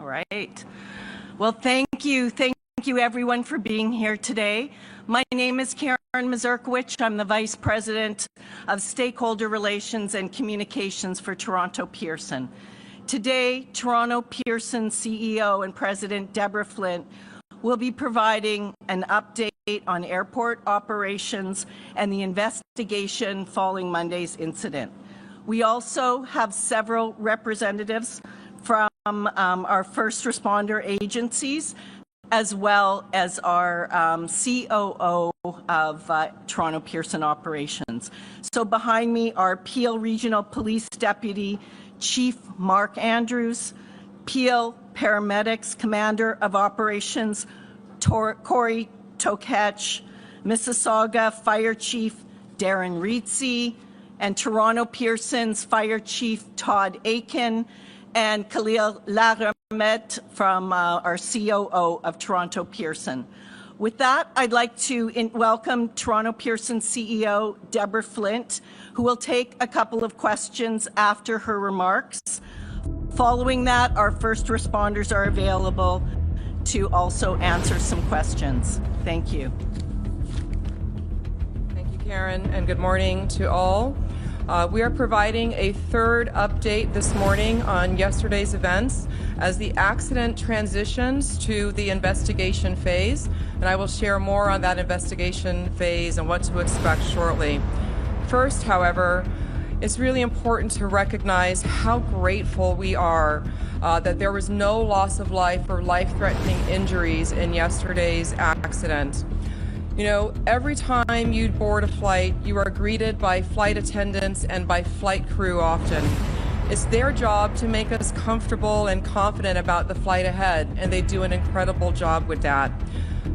All right. Well, thank you. Thank you, everyone, for being here today. My name is Karen Mazurkiewicz. I'm the Vice President of Stakeholder Relations and Communications for Toronto Pearson. Today, Toronto Pearson CEO and President Deborah Flint will be providing an update on airport operations and the investigation following Monday's incident. We also have several representatives from our first responder agencies, as well as our COO of Toronto Pearson Operations. So behind me are Peel Regional Police Deputy Chief Mark Andrews, Peel Paramedics Commander of Operations Corey Toketch, Mississauga Fire Chief Darren Reetsey, and Toronto Pearson's Fire Chief Todd Aiken, and Khalil Laramet from our COO of Toronto Pearson. With that, I'd like to welcome Toronto Pearson CEO Deborah Flint, who will take a couple of questions after her remarks. Following that, our first responders are available to also answer some questions. Thank you. Thank you, Karen, and good morning to all. We are providing a third update this morning on yesterday's events as the accident transitions to the investigation phase, and I will share more on that investigation phase and what to expect shortly. First, however, it's really important to recognize how grateful we are that there was no loss of life or life-threatening injuries in yesterday's accident. You know, every time you board a flight, you are greeted by flight attendants and by flight crew often. It's their job to make us comfortable and confident about the flight ahead, and they do an incredible job with that.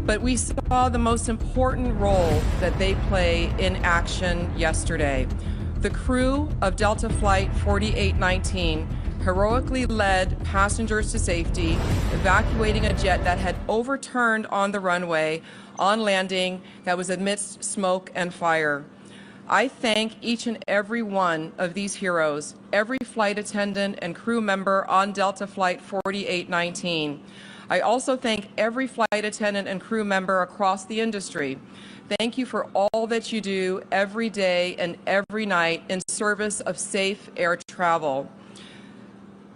But we saw the most important role that they play in action yesterday. The crew of Delta Flight 4819 heroically led passengers to safety, evacuating a jet that had overturned on the runway on landing that was amidst smoke and fire. I thank each and every one of these heroes, every flight attendant and crew member on Delta Flight 4819. I also thank every flight attendant and crew member across the industry. Thank you for all that you do every day and every night in service of safe air travel.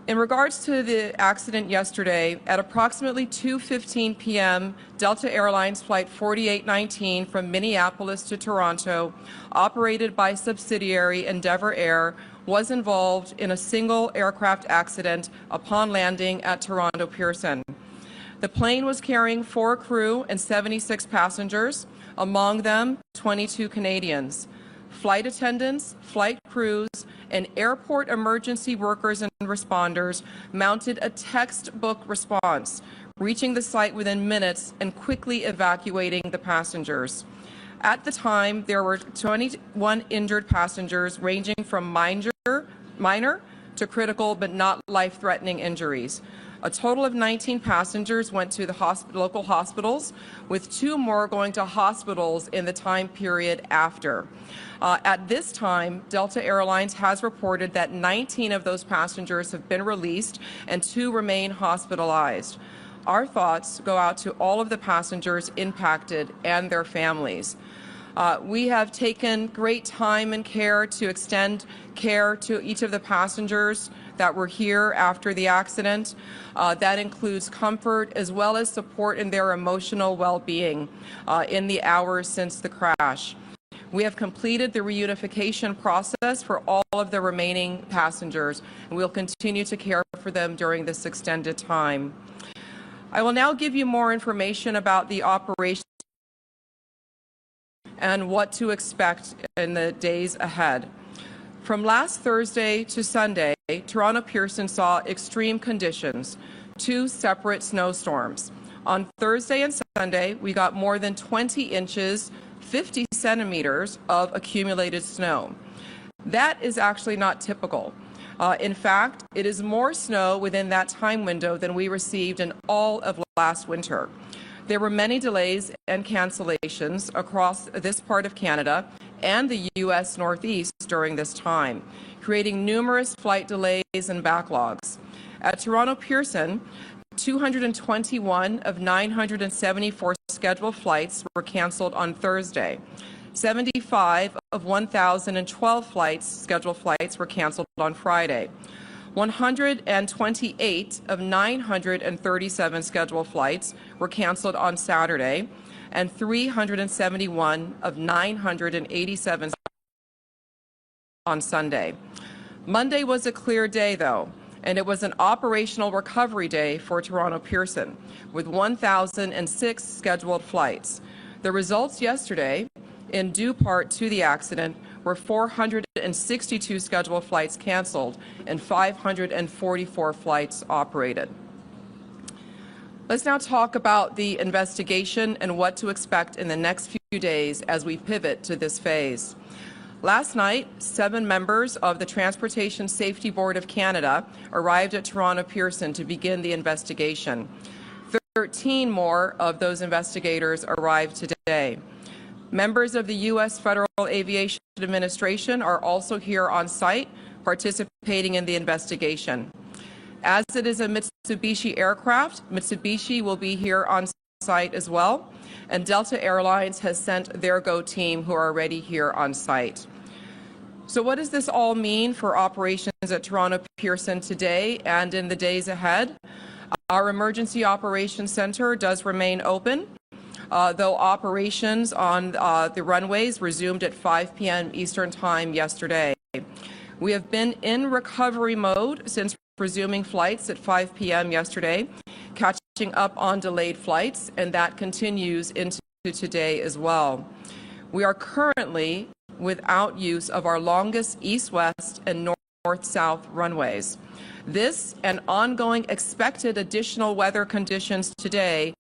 In regards to the accident yesterday, at approximately 2:15 p.m., Delta Airlines Flight 4819 from Minneapolis to Toronto, operated by subsidiary Endeavour Air, was involved in a single aircraft accident upon landing at Toronto Pearson. The plane was carrying 4 crew and 76 passengers, among them 22 Canadians. Flight attendants, flight crews, and airport emergency workers and responders mounted a textbook response, reaching the site within minutes and quickly evacuating the passengers. At the time, there were 21 injured passengers ranging from minor to critical but not life-threatening injuries. A total of 19 passengers went to the local hospitals, with 2 more going to hospitals in the time period after. At this time, Delta Airlines has reported that 19 of those passengers have been released and 2 remain hospitalized. Our thoughts go out to all of the passengers impacted and their families. We have taken great time and care to extend care to each of the passengers that were here after the accident. That includes comfort as well as support in their emotional well-being in the hours since the crash. We have completed the reunification process for all of the remaining passengers, and we'll continue to care for them during this extended time. I will now give you more information about the operation and what to expect in the days ahead. From last Thursday to Sunday, Toronto Pearson saw extreme conditions, 2 separate snowstorms. On Thursday and Sunday, we got more than 20 inches, 50 centimeters of accumulated snow. That is actually not typical. In fact, it is more snow within that time window than we received in all of last winter. There were many delays and cancellations across this part of Canada and the U.S. Northeast during this time, creating numerous flight delays and backlogs. At Toronto Pearson, 221 of 974 scheduled flights were canceled on Thursday. 75 of 1,012 scheduled flights were canceled on Friday. 128 of 937 scheduled flights were canceled on Saturday, and 371 of 987 on Sunday. Monday was a clear day, though, and it was an operational recovery day for Toronto Pearson, with 1,006 scheduled flights. The results yesterday, in due part to the accident, were 462 scheduled flights canceled and 544 flights operated. Let's now talk about the investigation and what to expect in the next few days as we pivot to this phase. Last night, 7 members of the Transportation Safety Board of Canada arrived at Toronto Pearson to begin the investigation. 13 more of those investigators arrived today. Members of the U.S. Federal Aviation Administration are also here on site, participating in the investigation. As it is a Mitsubishi aircraft, Mitsubishi will be here on site as well, and Delta Airlines has sent their GO team who are already here on site. So what does this all mean for operations at Toronto Pearson today and in the days ahead? Our Emergency Operations Center does remain open, though operations on the runways resumed at 5 p.m. Eastern Time yesterday. We have been in recovery mode since resuming flights at 5 p.m. yesterday, catching up on delayed flights, and that continues into today as well. We are currently without use of our longest east-west and north-south runways. This and ongoing expected additional weather conditions today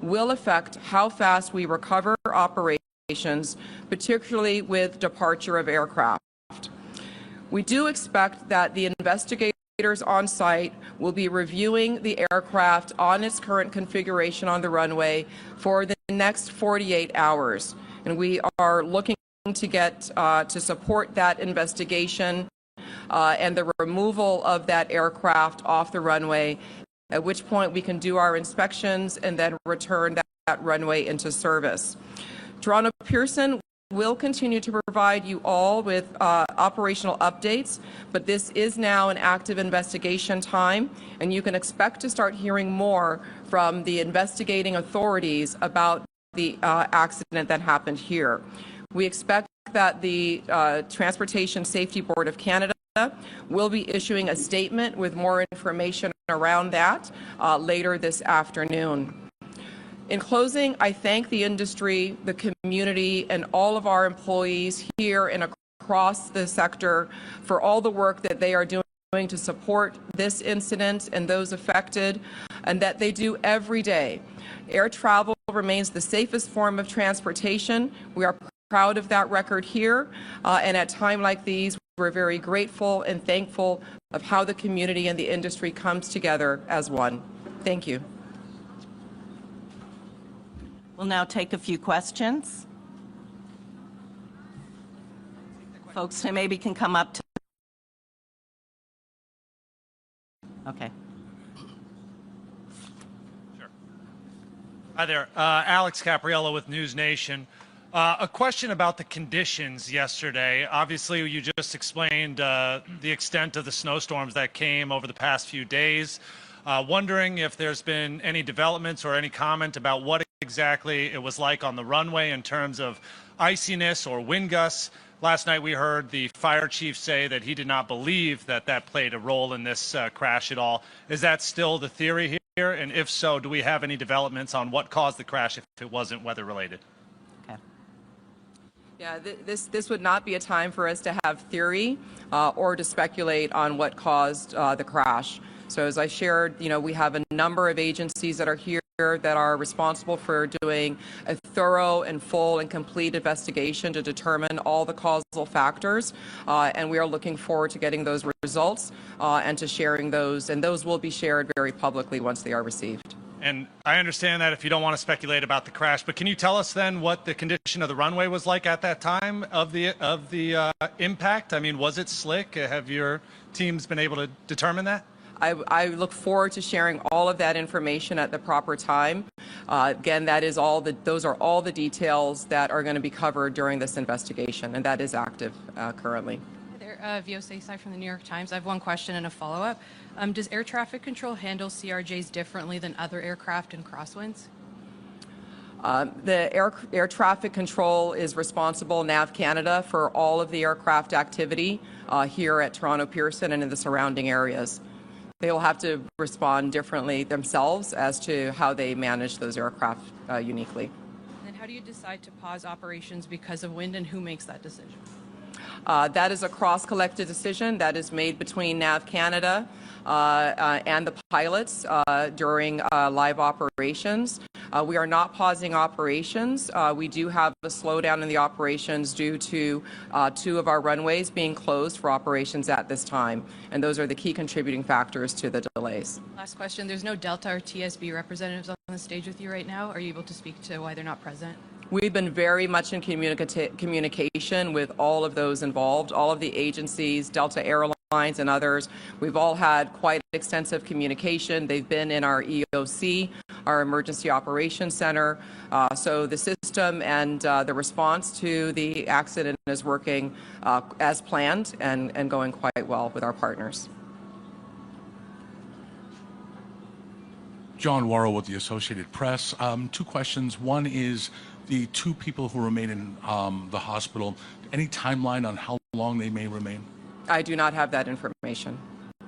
will affect how fast we recover operations, particularly with departure of aircraft. We do expect that the investigators on site will be reviewing the aircraft on its current configuration on the runway for the next 48 hours, and we are looking to get to support that investigation and the removal of that aircraft off the runway, at which point we can do our inspections and then return that runway into service. Toronto Pearson will continue to provide you all with operational updates, but this is now an active investigation time, and you can expect to start hearing more from the investigating authorities about the accident that happened here. We expect that the Transportation Safety Board of Canada will be issuing a statement with more information around that later this afternoon. In closing, I thank the industry, the community, and all of our employees here and across the sector for all the work that they are doing to support this incident and those affected, and that they do every day. Air travel remains the safest form of transportation. We are proud of that record here, and at times like these, we're very grateful and thankful of how the community and the industry comes together as one. Thank you. We'll now take a few questions. Folks who maybe can come up to... Okay. Sure. Hi there. Alex Capriello with News Nation. A question about the conditions yesterday. Obviously, you just explained the extent of the snowstorms that came over the past few days. Wondering if there's been any developments or any comment about what exactly it was like on the runway in terms of iciness or wind gusts. Last night we heard the fire chief say that he did not believe that that played a role in this crash at all. Is that still the theory here? And if so, do we have any developments on what caused the crash if it wasn't weather related? Okay. Yeah, this would not be a time for us to have theory or to speculate on what caused the crash. So as I shared, we have a number of agencies that are here that are responsible for doing a thorough and full and complete investigation to determine all the causal factors, and we are looking forward to getting those results and to sharing those, and those will be shared very publicly once they are received. And I understand that if you don't want to speculate about the crash, but can you tell us then what the condition of the runway was like at that time of the impact? I mean, was it slick? Have your teams been able to determine that? I look forward to sharing all of that information at the proper time. Again, those are all the details that are going to be covered during this investigation, and that is active currently. Hi there, Vio Saisai from the New York Times. I have one question and a follow-up. Does air traffic control handle CRJs differently than other aircraft in crosswinds? The air traffic control is responsible, NAV Canada, for all of the aircraft activity here at Toronto Pearson and in the surrounding areas. They will have to respond differently themselves as to how they manage those aircraft uniquely. And then how do you decide to pause operations because of wind, and who makes that decision? That is a cross-collected decision that is made between NAV Canada and the pilots during live operations. We are not pausing operations. We do have a slowdown in the operations due to 2 of our runways being closed for operations at this time, and those are the key contributing factors to the delays. Last question. There's no Delta or TSB representatives on the stage with you right now. Are you able to speak to why they're not present? We've been very much in communication with all of those involved, all of the agencies, Delta Airlines and others. We've all had quite extensive communication. They've been in our EOC, our Emergency Operations Center. So the system and the response to the accident is working as planned and going quite well with our partners. John Worrell with the Associated Press. 2 questions. One is the 2 people who remain in the hospital. Any timeline on how long they may remain? I do not have that information.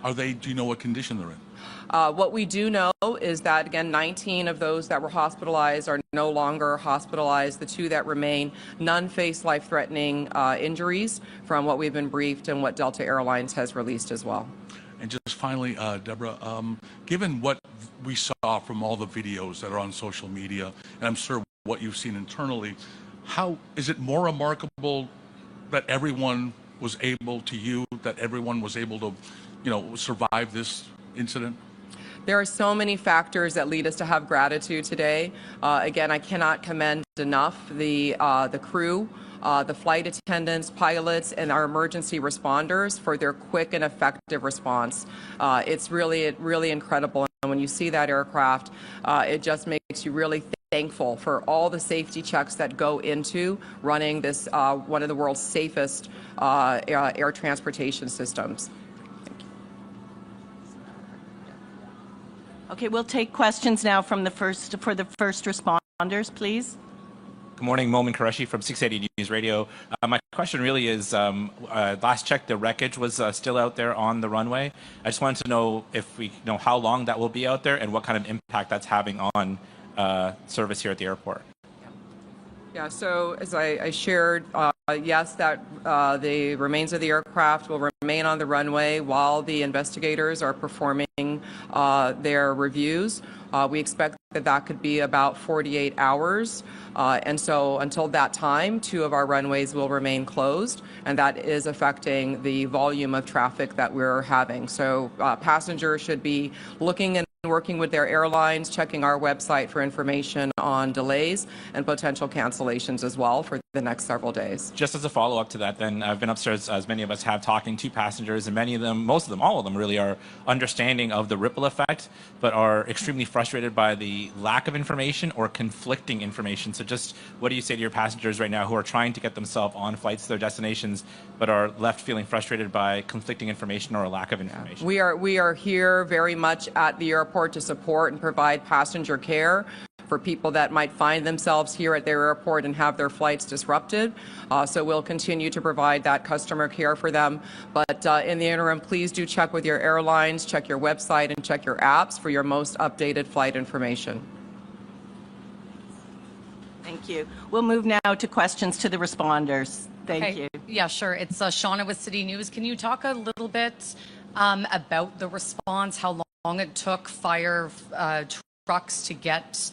Do you know what condition they're in? What we do know is that, again, 19 of those that were hospitalized are no longer hospitalized. The 2 that remain, none face life-threatening injuries from what we've been briefed and what Delta Airlines has released as well. And just finally, Deborah, given what we saw from all the videos that are on social media, and I'm sure what you've seen internally, how is it more remarkable that everyone was able to survive this incident? There are so many factors that lead us to have gratitude today. Again, I cannot commend enough the crew, the flight attendants, pilots, and our emergency responders for their quick and effective response. It's really incredible. And when you see that aircraft, it just makes you really thankful for all the safety checks that go into running this one of the world's safest air transportation systems. Okay, we'll take questions now from the first responders, please. Good morning, Momin Qureshi from 680 News Radio. My question really is, last check, the wreckage was still out there on the runway. I just wanted to know if we know how long that will be out there and what kind of impact that's having on service here at the airport. Yeah, so as I shared, yes, that the remains of the aircraft will remain on the runway while the investigators are performing their reviews. We expect that could be about 48 hours. And so until that time, 2 of our runways will remain closed, and that is affecting the volume of traffic that we're having. So passengers should be looking and working with their airlines, checking our website for information on delays and potential cancellations as well for the next several days. Just as a follow-up to that, then, I've been upstairs, as many of us have, talking to passengers, and many of them, most of them, all of them really are understanding of the ripple effect, but are extremely frustrated by the lack of information or conflicting information. So just what do you say to your passengers right now who are trying to get themselves on flights to their destinations, but are left feeling frustrated by conflicting information or a lack of information? We are here very much at the airport to support and provide passenger care for people that might find themselves here at their airport and have their flights disrupted. So we'll continue to provide that customer care for them. But in the interim, please do check with your airlines, check your website, and check your apps for your most updated flight information. Thank you. We'll move now to questions to the responders. Thank you. Yeah, sure. It's Shauna with City News. Can you talk a little bit about the response, how long it took fire trucks to get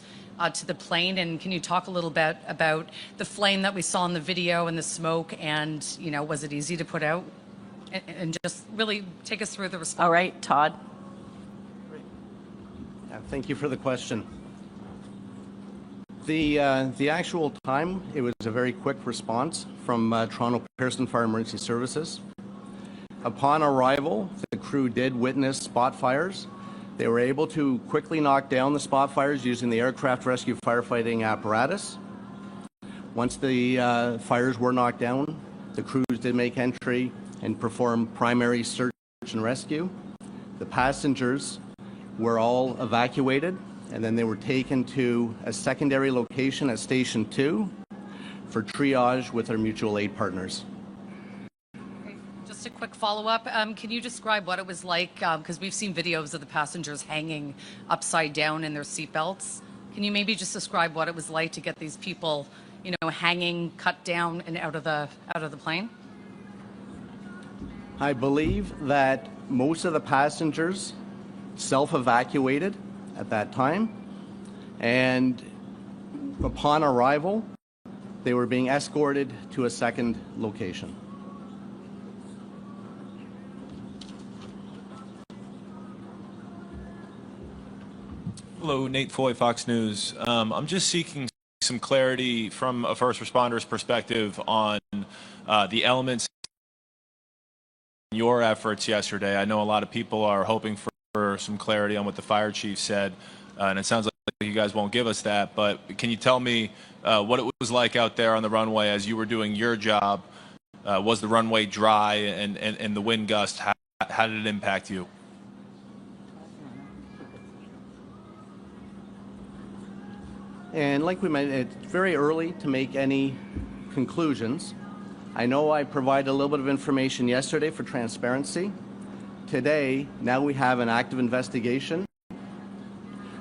to the plane, and can you talk a little bit about the flame that we saw in the video and the smoke, and was it easy to put out? And just really take us through the response. All right, Todd. Yeah, thank you for the question. The actual time, it was a very quick response from Toronto Pearson Fire Emergency Services. Upon arrival, the crew did witness spot fires. They were able to quickly knock down the spot fires using the aircraft rescue firefighting apparatus. Once the fires were knocked down, the crews did make entry and perform primary search and rescue. The passengers were all evacuated, and then they were taken to a secondary location at Station 2 for triage with our mutual aid partners. Just a quick follow-up. Can you describe what it was like? Because we've seen videos of the passengers hanging upside down in their seatbelts. Can you maybe just describe what it was like to get these people, you know, hanging, cut down, and out of the plane? I believe that most of the passengers self-evacuated at that time, and upon arrival, they were being escorted to a second location. Hello, Nate Foy, Fox News. I'm just seeking some clarity from a first responder's perspective on the elements in your efforts yesterday. I know a lot of people are hoping for some clarity on what the fire chief said, and it sounds like you guys won't give us that, but can you tell me what it was like out there on the runway as you were doing your job? Was the runway dry, and the wind gust, how did it impact you? And like we mentioned, it's very early to make any conclusions. I know I provided a little bit of information yesterday for transparency. Today, now we have an active investigation.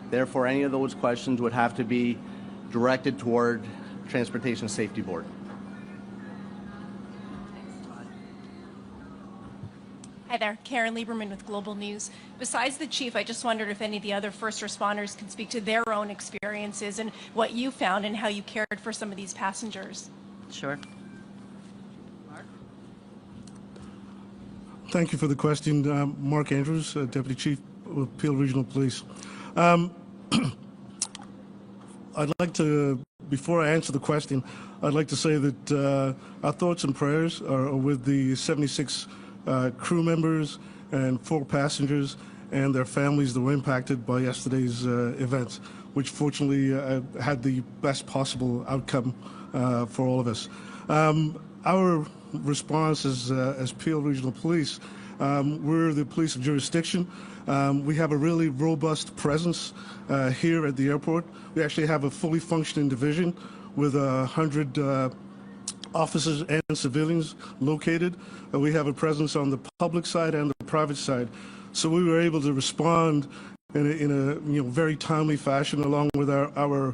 Therefore, any of those questions would have to be directed toward Transportation Safety Board. Hi there, Karen Lieberman with Global News. Besides the chief, I just wondered if any of the other first responders can speak to their own experiences and what you found and how you cared for some of these passengers. Sure. Thank you for the question. Mark Andrews, Deputy Chief of Peel Regional Police. I'd like to, before I answer the question, I'd like to say that our thoughts and prayers are with the 76 crew members and 4 passengers and their families that were impacted by yesterday's events, which fortunately had the best possible outcome for all of us. Our response as Peel Regional Police, we're the police of jurisdiction. We have a really robust presence here at the airport. We actually have a fully functioning division with 100 officers and civilians located. We have a presence on the public side and the private side. So we were able to respond in a very timely fashion along with our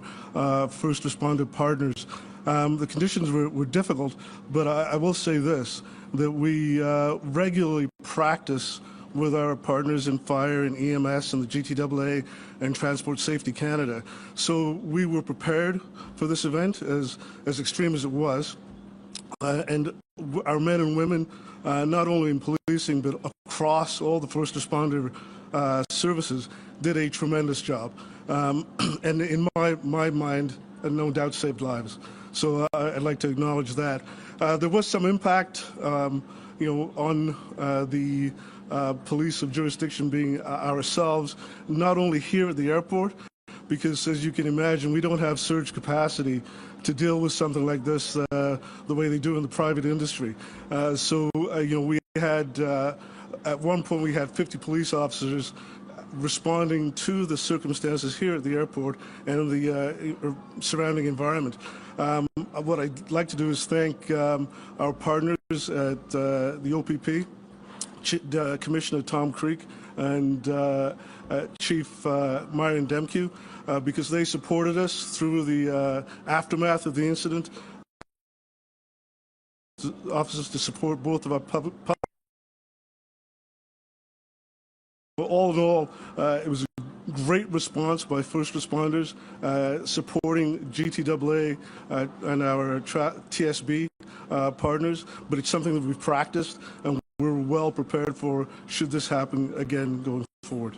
first responder partners. The conditions were difficult, but I will say this, that we regularly practice with our partners in fire and EMS and the GTAA and Transport Safety Canada. So we were prepared for this event, as extreme as it was. And our men and women, not only in policing, but across all the first responder services, did a tremendous job. And in my mind, no doubt saved lives. So I'd like to acknowledge that. There was some impact, on the police of jurisdiction being ourselves, not only here at the airport, because as you can imagine, we don't have surge capacity to deal with something like this the way they do in the private industry. We had, at one point we had 50 police officers responding to the circumstances here at the airport and the surrounding environment. What I'd like to do is thank our partners at the OPP, Commissioner Tom Creek and Chief Marion Demke, because they supported us through the aftermath of the incident. Officers to support both of our public. All in all, it was a great response by first responders supporting GTAA and our TSB partners, but it's something that we've practiced and we're well prepared for should this happen again going forward.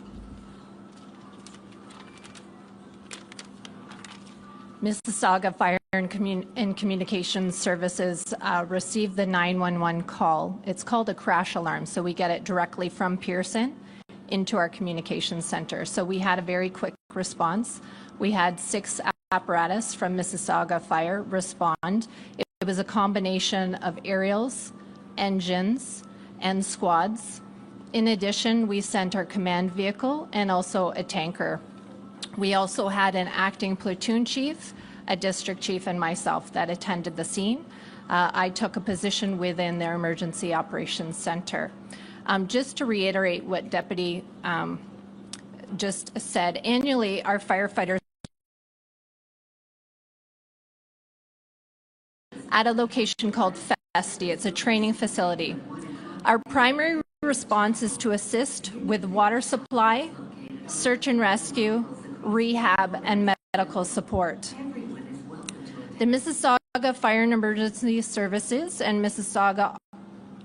Mississauga Fire and Communications Services received the 911 call. It's called a crash alarm, so we get it directly from Pearson into our communications center. So we had a very quick response. We had 6 apparatus from Mississauga Fire respond. It was a combination of aerials, engines, and squads. In addition, we sent our command vehicle and also a tanker. We also had an acting platoon chief, a district chief, and myself that attended the scene. I took a position within their emergency operations center. Just to reiterate what Deputy just said, annually our firefighters at a location called Festi. It's a training facility. Our primary response is to assist with water supply, search and rescue, rehab, and medical support. The Mississauga Fire and Emergency Services and Mississauga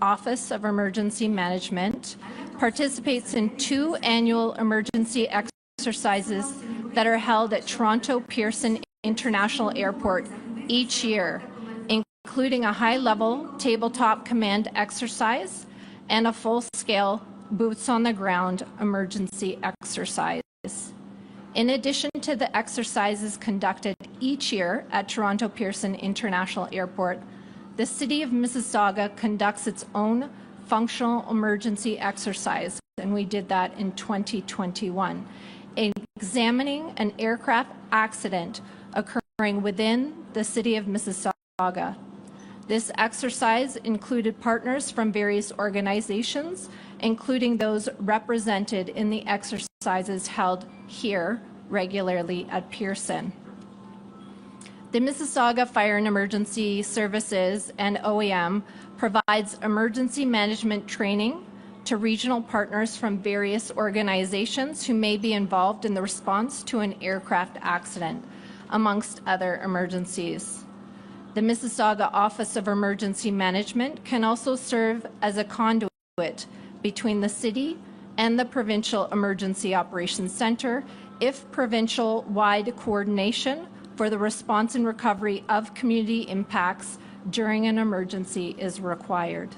Office of Emergency Management participates in 2 annual emergency exercises that are held at Toronto Pearson International Airport each year, including a high-level tabletop command exercise and a full-scale boots-on-the-ground emergency exercise. In addition to the exercises conducted each year at Toronto Pearson International Airport, the City of Mississauga conducts its own functional emergency exercise, and we did that in 2021, examining an aircraft accident occurring within the City of Mississauga. This exercise included partners from various organizations, including those represented in the exercises held here regularly at Pearson. The Mississauga Fire and Emergency Services and OEM provides emergency management training to regional partners from various organizations who may be involved in the response to an aircraft accident, amongst other emergencies. The Mississauga Office of Emergency Management can also serve as a conduit between the city and the Provincial Emergency Operations Center if provincial-wide coordination for the response and recovery of community impacts during an emergency is required.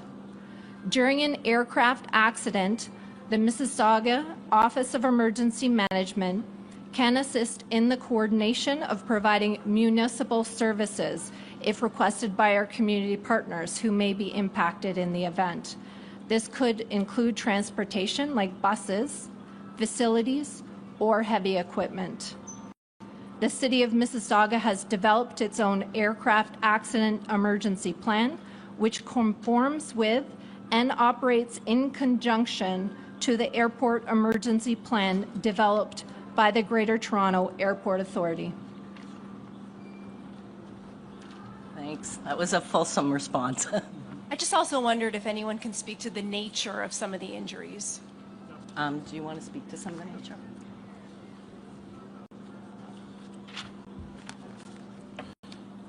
During an aircraft accident, the Mississauga Office of Emergency Management can assist in the coordination of providing municipal services if requested by our community partners who may be impacted in the event. This could include transportation like buses, facilities, or heavy equipment. The City of Mississauga has developed its own aircraft accident emergency plan, which conforms with and operates in conjunction to the airport emergency plan developed by the Greater Toronto Airport Authority. Thanks. That was a fulsome response. I just also wondered if anyone can speak to the nature of some of the injuries. Do you want to speak to some of the nature?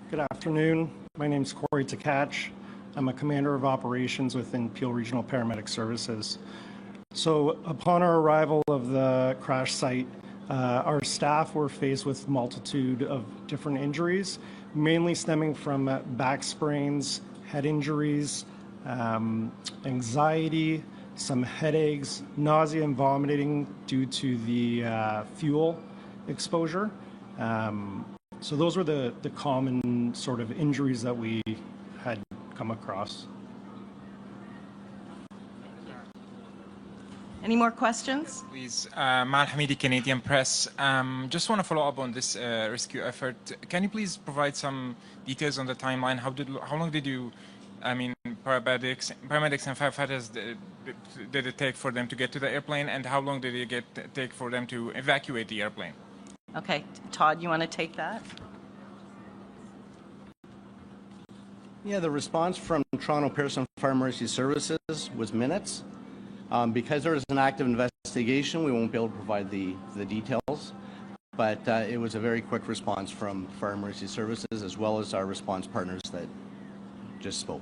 Good afternoon. My name is Corey Takach. I'm a commander of operations within Peel Regional Paramedic Services. So upon our arrival of the crash site, our staff were faced with a multitude of different injuries, mainly stemming from back sprains, head injuries, anxiety, some headaches, nausea and vomiting due to the fuel exposure. So those were the common sort of injuries that we had come across. Any more questions? Please, Mal Hamidi, Canadian Press. Just want to follow up on this rescue effort. Can you please provide some details on the timeline? How long did you, paramedics and firefighters did it take for them to get to the airplane, and how long did it take for them to evacuate the airplane? Okay, Todd, you want to take that? Yeah, the response from Toronto Pearson Fire Emergency Services was minutes. Because there is an active investigation, we won't be able to provide the details, but it was a very quick response from Fire Emergency Services as well as our response partners that just spoke.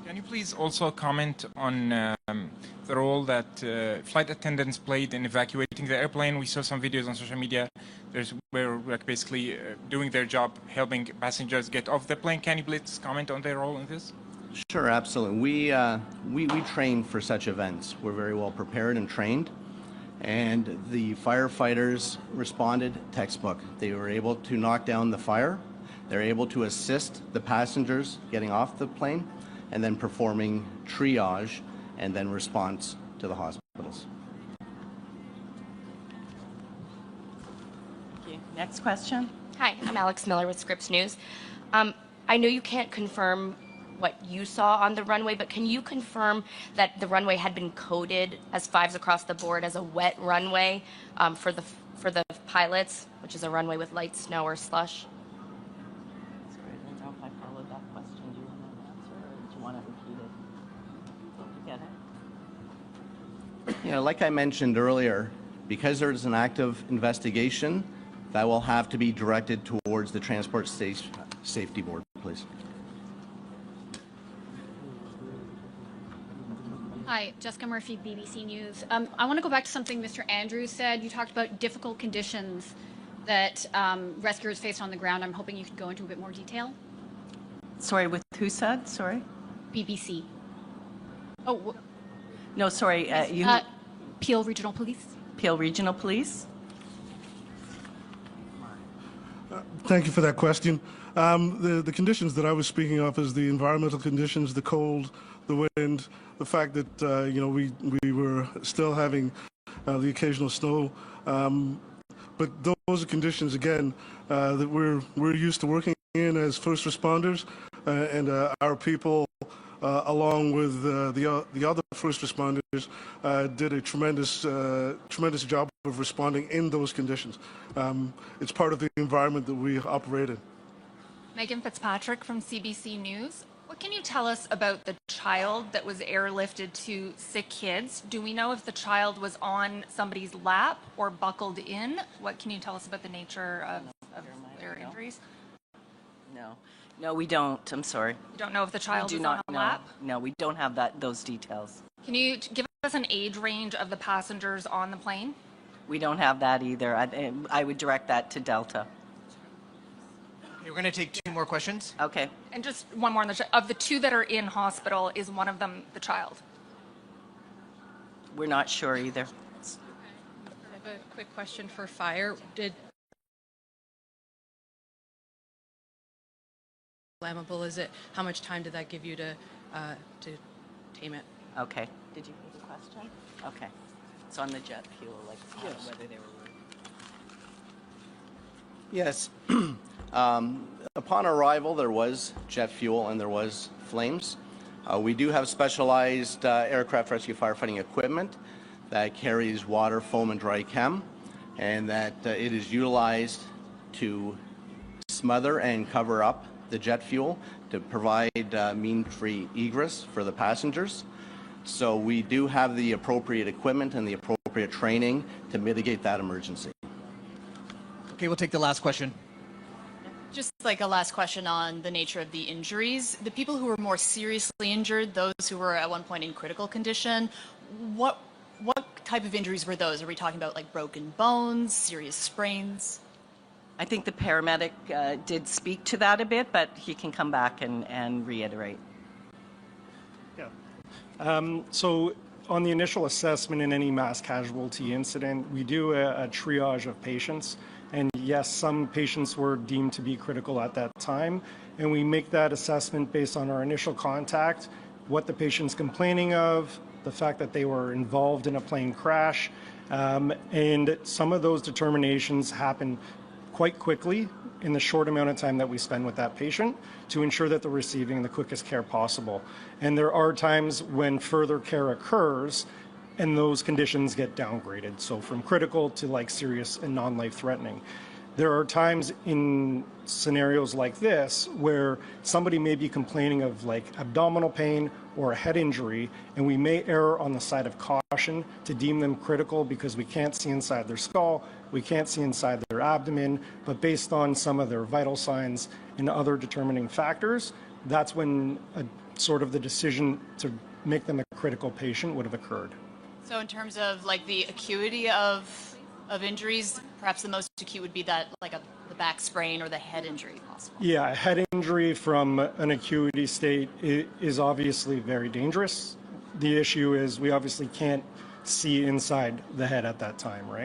Can you please also comment on the role that flight attendants played in evacuating the airplane? We saw some videos on social media. Where like basically doing their job, helping passengers get off the plane. Can you please comment on their role in this? Sure, absolutely. We train for such events. We're very well prepared and trained. And the firefighters responded textbook. They were able to knock down the fire. They're able to assist the passengers getting off the plane and then performing triage and then response to the hospitals. Thank you. Next question. Hi, I'm Alex Miller with Scripps News. I know you can't confirm what you saw on the runway, but can you confirm that the runway had been coded as fives across the board as a wet runway for the pilots, which is a runway with light snow or slush? Sorry, I don't know if I followed that question. Do you want an answer or do you want to repeat it? Did you get it? You know, like I mentioned earlier, because there's an active investigation, that will have to be directed towards the Transport Safety Board, please. Hi, Jessica Murphy, BBC News. I want to go back to something Mr. Andrews said. You talked about difficult conditions that rescuers faced on the ground. I'm hoping you could go into a bit more detail. Sorry, with who said? Sorry? BBC. Oh, no, sorry. Peel Regional Police. Peel Regional Police. Thank you for that question. The conditions that I was speaking of is the environmental conditions, the cold, the wind, the fact that you know we were still having the occasional snow, but those are conditions again that we're used to working in as first responders, and our people, along with the other first responders, did a tremendous job of responding in those conditions. It's part of the environment that we operate in. Megan Fitzpatrick from CBC News. What can you tell us about the child that was airlifted to sick kids? Do we know if the child was on somebody's lap or buckled in? What can you tell us about the nature of their injuries? No, we don't. I'm sorry. You don't know if the child was on a lap? No, we don't have those details. Can you give us an age range of the passengers on the plane? We don't have that either. I would direct that to Delta. Okay, we're going to take two more questions. Okay. And just one more. Of the two that are in hospital, is one of them the child? We're not sure either. I have a quick question for fire. Flammable is it? How much time did that give you to tame it? Okay. Did you hear the question? Okay. It's on the jet fuel, like whether they were. Yes. Upon arrival, there was jet fuel and there was flames. We do have specialized aircraft rescue firefighting equipment that carries water, foam, and dry chem, and that it is utilized to smother and cover up the jet fuel to provide mean-free egress for the passengers. So we do have the appropriate equipment and the appropriate training to mitigate that emergency. Okay, we'll take the last question. Just like a last question on the nature of the injuries. The people who were more seriously injured, those who were at one point in critical condition, what type of injuries were those? Are we talking about like broken bones, serious sprains? I think the paramedic did speak to that a bit, but he can come back and reiterate. Yeah. So on the initial assessment in any mass casualty incident, we do a triage of patients. And yes, some patients were deemed to be critical at that time. And we make that assessment based on our initial contact, what the patient's complaining of, the fact that they were involved in a plane crash. And some of those determinations happen quite quickly in the short amount of time that we spend with that patient to ensure that they're receiving the quickest care possible. And there are times when further care occurs and those conditions get downgraded. So from critical to like serious and non-life threatening. There are times in scenarios like this where somebody may be complaining of like abdominal pain or a head injury, and we may err on the side of caution to deem them critical because we can't see inside their skull, we can't see inside their abdomen, but based on some of their vital signs and other determining factors, that's when sort of the decision to make them a critical patient would have occurred. So in terms of like the acuity of injuries, perhaps the most acute would be that like the back sprain or the head injury possible. Yeah, a head injury from an acuity state is obviously very dangerous. The issue is we obviously can't see inside the head at that time, right?